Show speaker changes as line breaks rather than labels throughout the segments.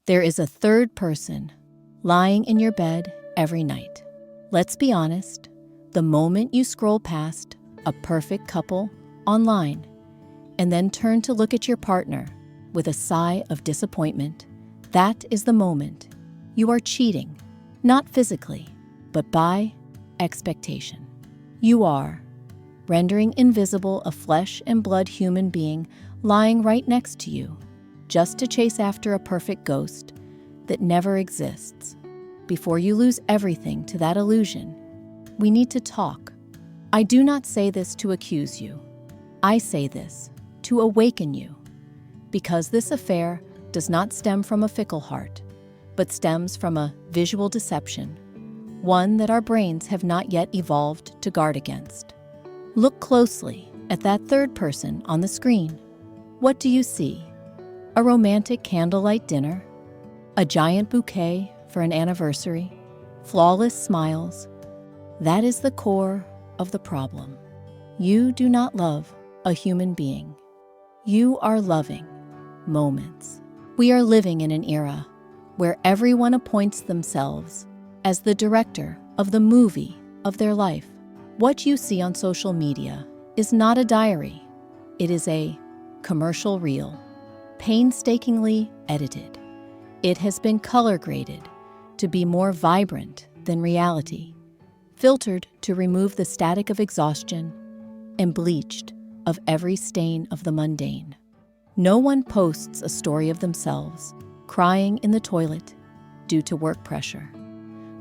There is a third person lying in your bed every night. Let's be honest, the moment you scroll past a perfect couple online and then turn to look at your partner with a sigh of disappointment, that is the moment you are cheating, not physically, but by expectation. You are rendering invisible a flesh and blood human being lying right next to you, just to chase after a perfect ghost that never exists. Before you lose everything to that illusion, we need to talk. I do not say this to accuse you. I say this to awaken you, because this affair does not stem from a fickle heart, but stems from a visual deception, one that our brains have not yet evolved to guard against. Look closely at that third person on the screen. What do you see? A romantic candlelight dinner? A giant bouquet for an anniversary? Flawless smiles? That is the core of the problem. You do not love a human being. You are loving moments. We are living in an era where everyone appoints themselves as the director of the movie of their life. What you see on social media is not a diary. It is a commercial reel, painstakingly edited. It has been color graded to be more vibrant than reality, filtered to remove the static of exhaustion, and bleached of every stain of the mundane. No one posts a story of themselves crying in the toilet due to work pressure.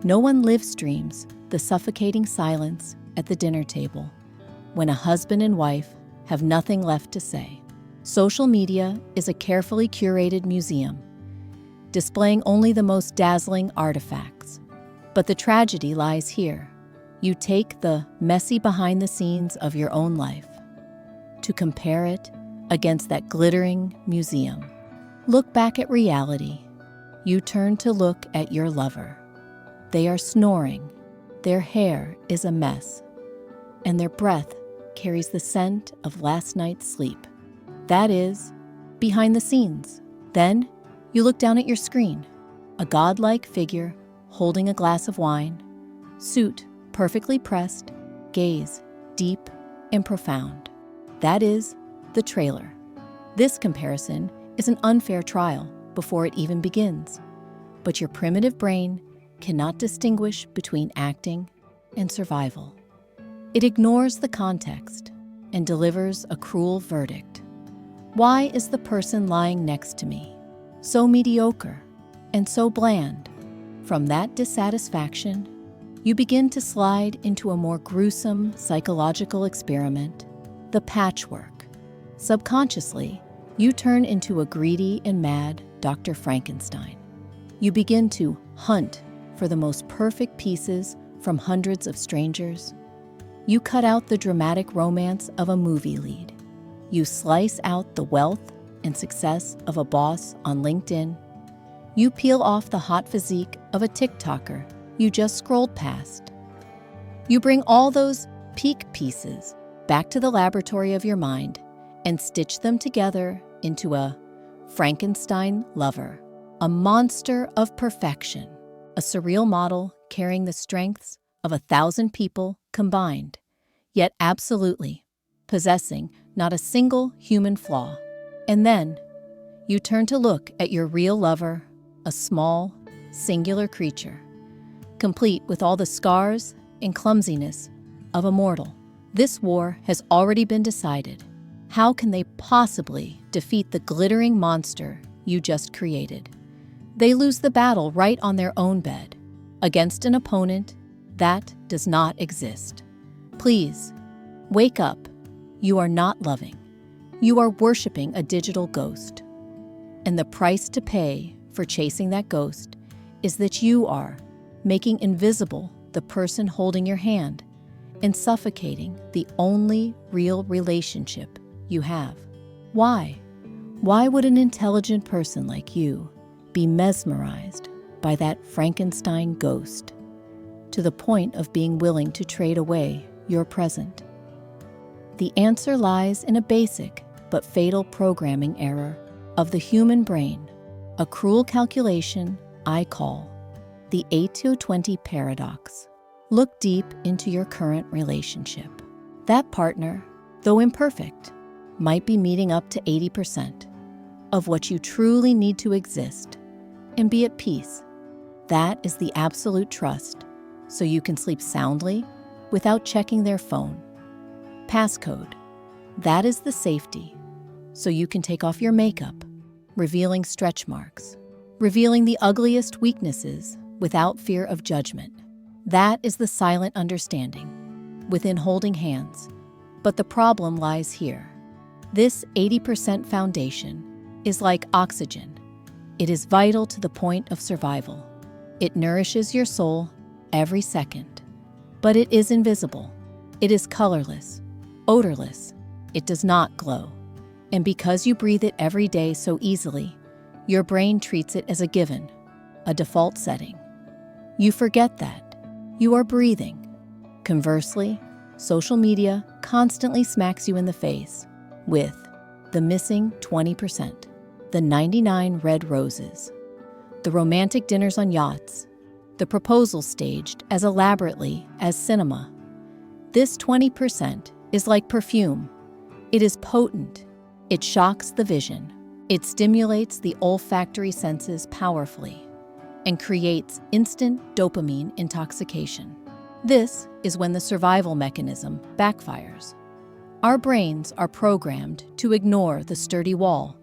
No one live streams the suffocating silence at the dinner table when a husband and wife have nothing left to say. Social media is a carefully curated museum, displaying only the most dazzling artifacts. But the tragedy lies here. You take the messy behind the scenes of your own life to compare it against that glittering museum. Look back at reality. You turn to look at your lover. They are snoring. Their hair is a mess, and their breath carries the scent of last night's sleep. That is behind the scenes. Then you look down at your screen, a godlike figure holding a glass of wine, suit perfectly pressed, gaze deep and profound. That is the trailer. This comparison is an unfair trial before it even begins, but your primitive brain cannot distinguish between acting and survival. It ignores the context and delivers a cruel verdict. Why is the person lying next to me so mediocre and so bland? From that dissatisfaction, you begin to slide into a more gruesome psychological experiment, the patchwork. Subconsciously, you turn into a greedy and mad Dr. Frankenstein. You begin to hunt for the most perfect pieces from hundreds of strangers. You cut out the dramatic romance of a movie lead. You slice out the wealth and success of a boss on LinkedIn. You peel off the hot physique of a TikToker you just scrolled past. You bring all those peak pieces back to the laboratory of your mind and stitch them together into a Frankenstein Lover, a monster of perfection, a surreal model carrying the strengths of 1,000 people combined, yet absolutely possessing not a single human flaw. And then you turn to look at your real lover, a small, singular creature, complete with all the scars and clumsiness of a mortal. This war has already been decided. How can they possibly defeat the glittering monster you just created? They lose the battle right on their own bed, against an opponent that does not exist. Please, wake up. You are not loving. You are worshiping a digital ghost. And the price to pay for chasing that ghost is that you are making invisible the person holding your hand and suffocating the only real relationship you have. Why? Why would an intelligent person like you be mesmerized by that Frankenstein ghost to the point of being willing to trade away your present? The answer lies in a basic but fatal programming error of the human brain, a cruel calculation I call the 8-20 paradox. Look deep into your current relationship. That partner, though imperfect, might be meeting up to 80% of what you truly need to exist and be at peace. That is the absolute trust, so you can sleep soundly without checking their phone. Passcode. That is the safety, so you can take off your makeup, revealing stretch marks, revealing the ugliest weaknesses without fear of judgment. That is the silent understanding, within holding hands. But the problem lies here. This 80% foundation is like oxygen. It is vital to the point of survival. It nourishes your soul every second. But it is invisible. It is colorless, odorless. It does not glow. And because you breathe it every day so easily, your brain treats it as a given, a default setting. You forget that you are breathing. Conversely, social media constantly smacks you in the face with the missing 20%, the 99 red roses, the romantic dinners on yachts, the proposals staged as elaborately as cinema. This 20% is like perfume. It is potent. It shocks the vision. It stimulates the olfactory senses powerfully and creates instant dopamine intoxication. This is when the survival mechanism backfires. Our brains are programmed to ignore the sturdy wall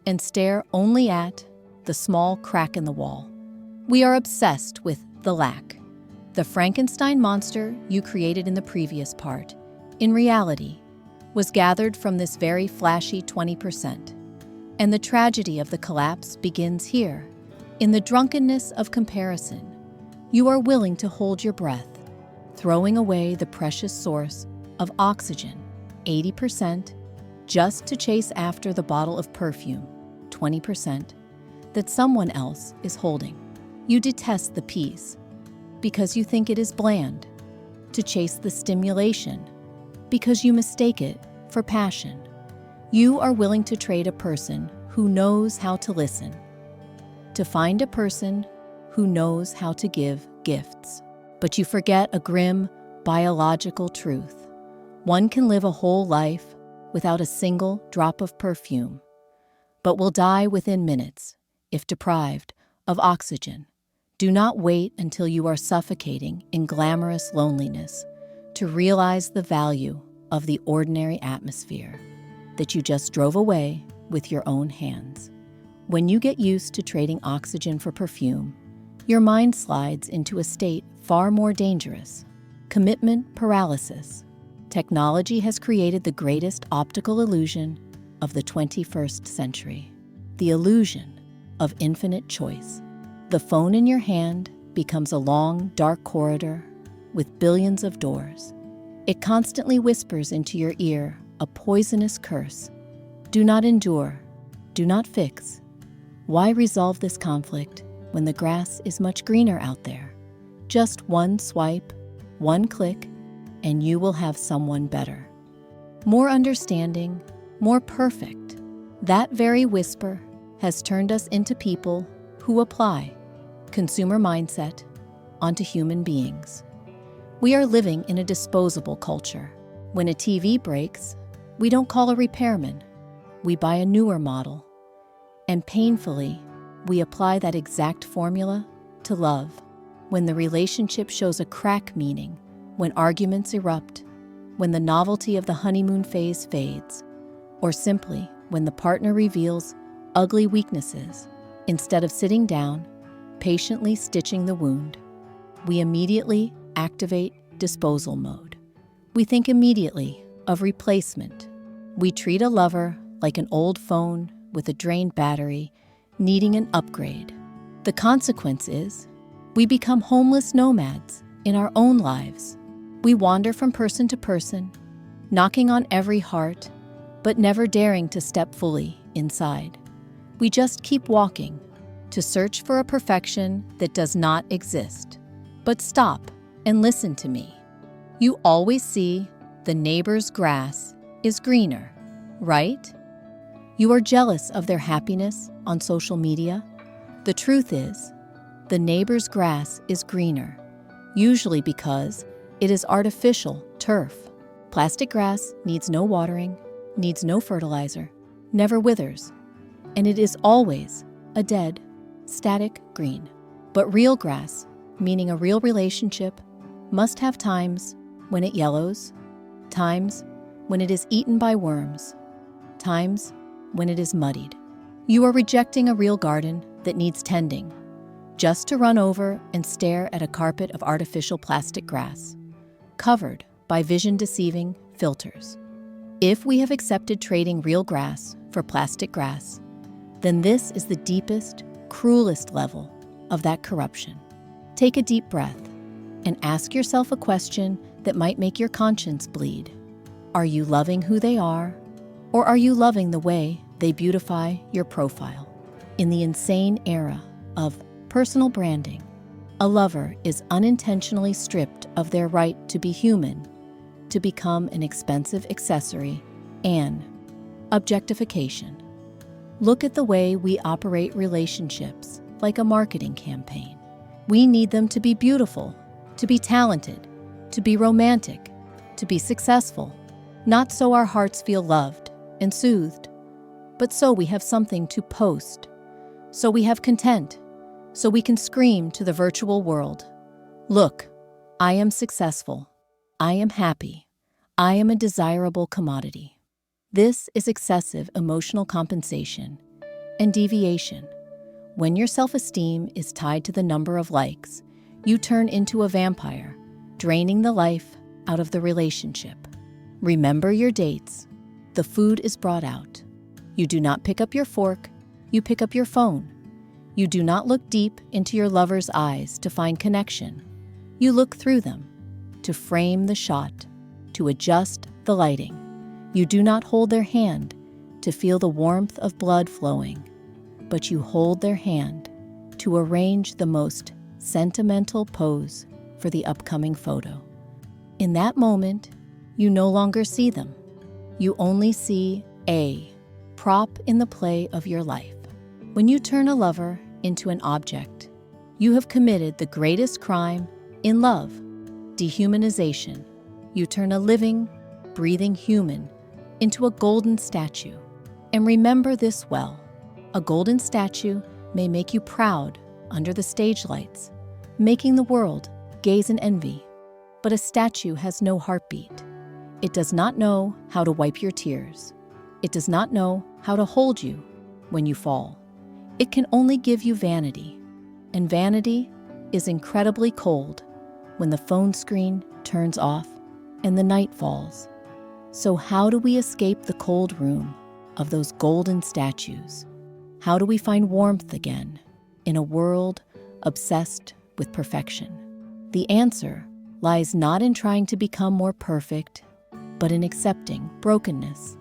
and stare only at the small crack in the wall. We are obsessed with the lack. The Frankenstein monster you created in the previous part, in reality, was gathered from this very flashy 20%. And the tragedy of the collapse begins here, in the drunkenness of comparison. You are willing to hold your breath, throwing away the precious source of oxygen, 80%, just to chase after the bottle of perfume, 20%, that someone else is holding. You detest the peace because you think it is bland, to chase the stimulation because you mistake it for passion. You are willing to trade a person who knows how to listen, to find a person who knows how to give gifts. But you forget a grim biological truth. One can live a whole life without a single drop of perfume, but will die within minutes if deprived of oxygen. Do not wait until you are suffocating in glamorous loneliness to realize the value of the ordinary atmosphere that you just drove away with your own hands. When you get used to trading oxygen for perfume, your mind slides into a state far more dangerous: commitment paralysis. Technology has created the greatest optical illusion of the 21st century, the illusion of infinite choice. The phone in your hand becomes a long, dark corridor with billions of doors. It constantly whispers into your ear a poisonous curse. Do not endure. Do not fix. Why resolve this conflict when the grass is much greener out there? Just one swipe, one click, and you will have someone better, more understanding, more perfect. That very whisper has turned us into people who apply consumer mindset onto human beings. We are living in a disposable culture. When a TV breaks, we don't call a repairman. We buy a newer model. And painfully, we apply that exact formula to love. When the relationship shows a crack, meaning when arguments erupt, when the novelty of the honeymoon phase fades, or simply when the partner reveals ugly weaknesses, instead of sitting down, patiently stitching the wound, we immediately activate disposal mode. We think immediately of replacement. We treat a lover like an old phone with a drained battery, needing an upgrade. The consequence is we become homeless nomads in our own lives. We wander from person to person, knocking on every heart, but never daring to step fully inside. We just keep walking to search for a perfection that does not exist. But stop and listen to me. You always see the neighbor's grass is greener, right? You are jealous of their happiness on social media, The truth is, the neighbor's grass is greener, usually because it is artificial turf. Plastic grass needs no watering, needs no fertilizer, never withers, and it is always a dead, static green. But real grass, meaning a real relationship, must have times when it yellows, times when it is eaten by worms, times when it is muddied. You are rejecting a real garden that needs tending, just to run over and stare at a carpet of artificial plastic grass, covered by vision-deceiving filters. If we have accepted trading real grass for plastic grass, then this is the deepest, cruelest level of that corruption. Take a deep breath and ask yourself a question that might make your conscience bleed. Are you loving who they are, or are you loving the way they beautify your profile? In the insane era of personal branding, a lover is unintentionally stripped of their right to be human, to become an expensive accessory, and objectification. Look at the way we operate relationships like a marketing campaign. We need them to be beautiful, to be talented, to be romantic, to be successful, not so our hearts feel loved and soothed, but so we have something to post, so we have content, so we can scream to the virtual world, "Look, I am successful, I am happy, I am a desirable commodity." This is excessive emotional compensation and deviation. When your self-esteem is tied to the number of likes, you turn into a vampire, draining the life out of the relationship. Remember your dates. The food is brought out. You do not pick up your fork, you pick up your phone. You do not look deep into your lover's eyes to find connection. You look through them, to frame the shot, to adjust the lighting. You do not hold their hand to feel the warmth of blood flowing, but you hold their hand to arrange the most sentimental pose for the upcoming photo. In that moment, you no longer see them. You only see a prop in the play of your life. When you turn a lover into an object, you have committed the greatest crime in love, dehumanization. You turn a living, breathing human into a golden statue. And remember this well, a golden statue may make you proud under the stage lights, making the world gaze in envy. But a statue has no heartbeat. It does not know how to wipe your tears. It does not know how to hold you when you fall. It can only give you vanity. And vanity is incredibly cold when the phone screen turns off and the night falls. So how do we escape the cold room of those golden statues? How do we find warmth again in a world obsessed with perfection? The answer lies not in trying to become more perfect, but in accepting brokenness.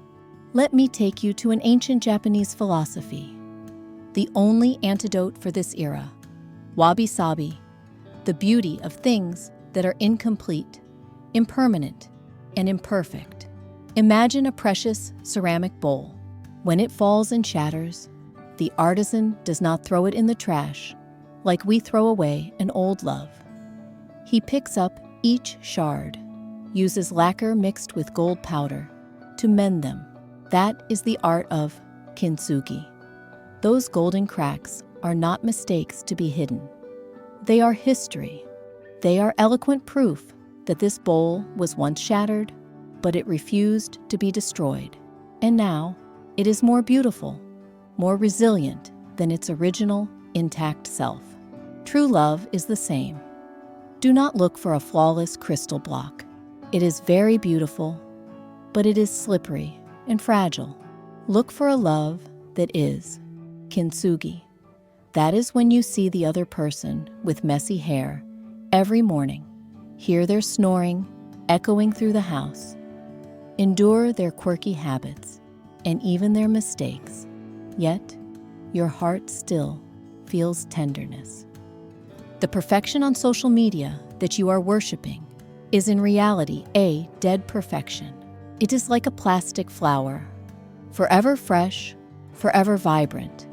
Let me take you to an ancient Japanese philosophy, the only antidote for this era, Wabi-Sabi, the beauty of things that are incomplete, impermanent, and imperfect. Imagine a precious ceramic bowl. When it falls and shatters, the artisan does not throw it in the trash like we throw away an old love. He picks up each shard, uses lacquer mixed with gold powder to mend them. That is the art of Kintsugi. Those golden cracks are not mistakes to be hidden. They are history. They are eloquent proof that this bowl was once shattered, but it refused to be destroyed. And now it is more beautiful, more resilient than its original, intact self. True love is the same. Do not look for a flawless crystal block. It is very beautiful, but it is slippery and fragile. Look for a love that is Kintsugi. That is when you see the other person with messy hair every morning, hear their snoring echoing through the house, endure their quirky habits and even their mistakes, yet your heart still feels tenderness. The perfection on social media that you are worshiping is in reality a dead perfection. It is like a plastic flower, forever fresh, forever vibrant,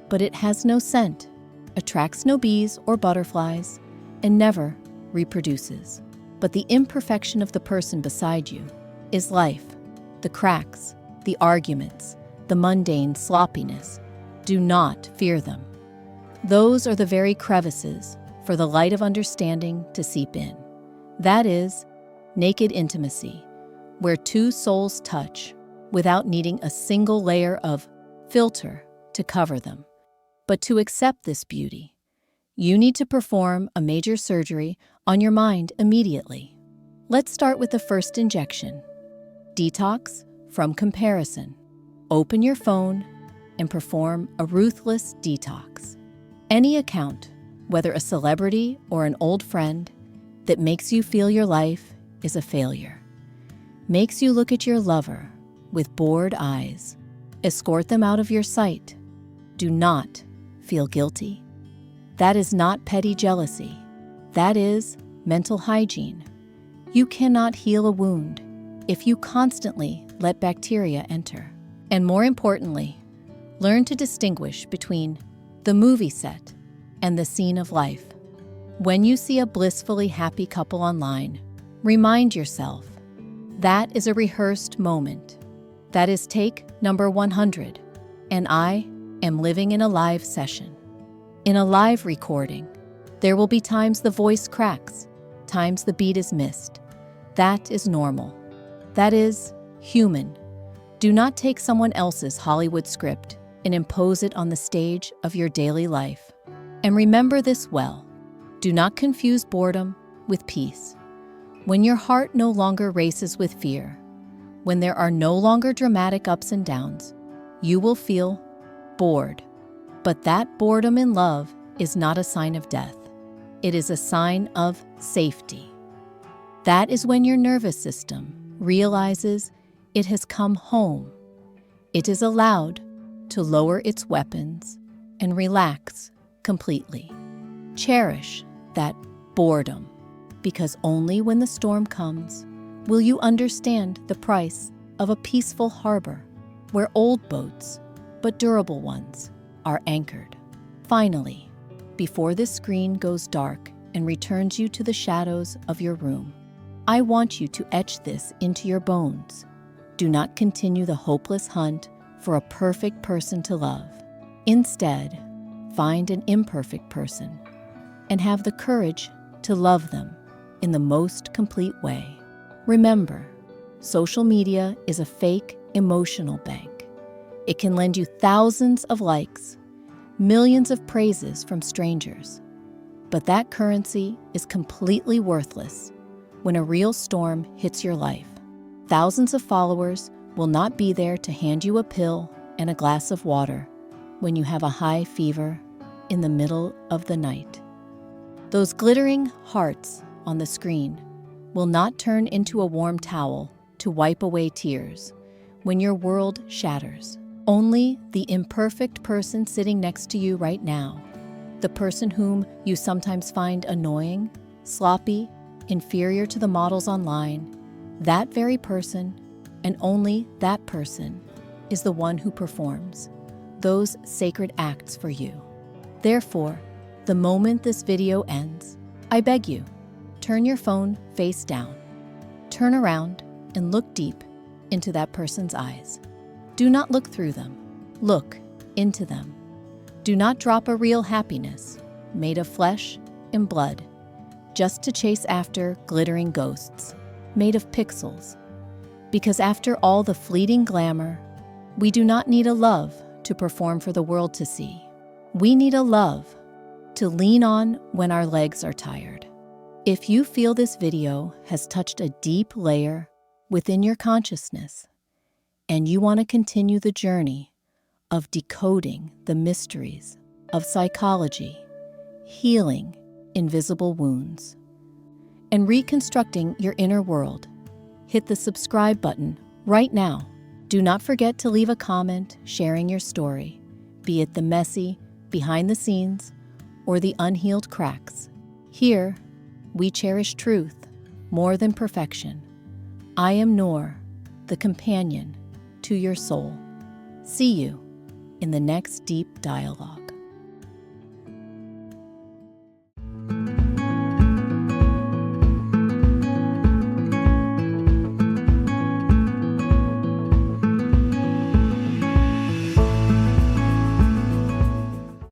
but it has no scent, attracts no bees or butterflies, and never reproduces. But the imperfection of the person beside you is life. The cracks, the arguments, the mundane sloppiness. Do not fear them. Those are the very crevices for the light of understanding to seep in. That is naked intimacy, where two souls touch without needing a single layer of filter to cover them. But to accept this beauty, you need to perform a major surgery on your mind immediately. Let's start with the first injection. Detox from comparison. Open your phone and perform a ruthless detox. Any account, whether a celebrity or an old friend, that makes you feel your life is a failure, makes you look at your lover with bored eyes, escort them out of your sight. Do not feel guilty. That is not petty jealousy. That is mental hygiene. You cannot heal a wound if you constantly let bacteria enter. And more importantly, learn to distinguish between the movie set and the scene of life. When you see a blissfully happy couple online, remind yourself that is a rehearsed moment. That is take number 100, and I am living in a live session. In a live recording, there will be times the voice cracks, times the beat is missed. That is normal. That is human. Do not take someone else's Hollywood script and impose it on the stage of your daily life. And remember this well. Do not confuse boredom with peace. When your heart no longer races with fear, when there are no longer dramatic ups and downs, you will feel bored. But that boredom in love is not a sign of death. It is a sign of safety. That is when your nervous system realizes it has come home. It is allowed to lower its weapons and relax completely. Cherish that boredom, because only when the storm comes will you understand the price of a peaceful harbor where old boats, but durable ones, are anchored. Finally, before the screen goes dark and returns you to the shadows of your room, I want you to etch this into your bones. Do not continue the hopeless hunt for a perfect person to love. Instead, find an imperfect person and have the courage to love them in the most complete way. Remember, social media is a fake emotional bank. It can lend you thousands of likes, millions of praises from strangers, but that currency is completely worthless when a real storm hits your life. Thousands of followers will not be there to hand you a pill and a glass of water when you have a high fever in the middle of the night. Those glittering hearts on the screen will not turn into a warm towel to wipe away tears when your world shatters. Only the imperfect person sitting next to you right now, the person whom you sometimes find annoying, sloppy, inferior to the models online, that very person, and only that person, is the one who performs those sacred acts for you. Therefore, the moment this video ends, I beg you, turn your phone face down. Turn around and look deep into that person's eyes. Do not look through them. Look into them. Do not drop a real happiness made of flesh and blood just to chase after glittering ghosts made of pixels. Because after all the fleeting glamour, we do not need a love to perform for the world to see. We need a love to lean on when our legs are tired. If you feel this video has touched a deep layer within your consciousness, and you want to continue the journey of decoding the mysteries of psychology, healing invisible wounds, and reconstructing your inner world, hit the subscribe button right now. Do not forget to leave a comment sharing your story, be it the messy, behind the scenes, or the unhealed cracks. Here, we cherish truth more than perfection. I am Noor, the companion to your soul. See you in the next deep dialogue.